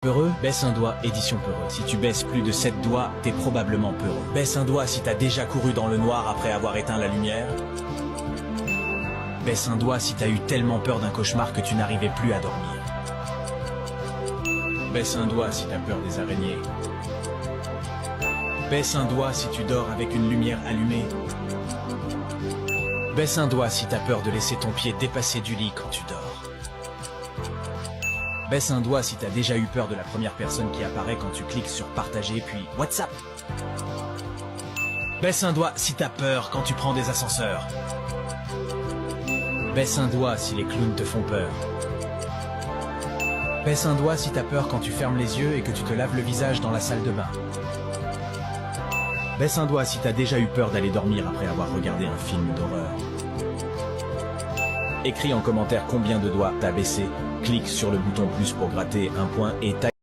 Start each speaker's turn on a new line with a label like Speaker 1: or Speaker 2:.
Speaker 1: Peureux, baisse un doigt, édition peureux. Si tu baisses plus de 7 doigts, t'es probablement peureux. Baisse un doigt si t'as déjà couru dans le noir après avoir éteint la lumière. Baisse un doigt si t'as eu tellement peur d'un cauchemar que tu n'arrivais plus à dormir. Baisse un doigt si t'as peur des araignées. Baisse un doigt si tu dors avec une lumière allumée. Baisse un doigt si t'as peur de laisser ton pied dépasser du lit quand tu dors. Baisse un doigt si t'as déjà eu peur de la première personne qui apparaît quand tu cliques sur partager puis WhatsApp. Baisse un doigt si t'as peur quand tu prends des ascenseurs. Baisse un doigt si les clowns te font peur. Baisse un doigt si t'as peur quand tu fermes les yeux et que tu te laves le visage dans la salle de bain. Baisse un doigt si t'as déjà eu peur d'aller dormir après avoir regardé un film d'horreur. Écris en commentaire combien de doigts t'as baissé, clique sur le bouton plus pour gratter un point et tape.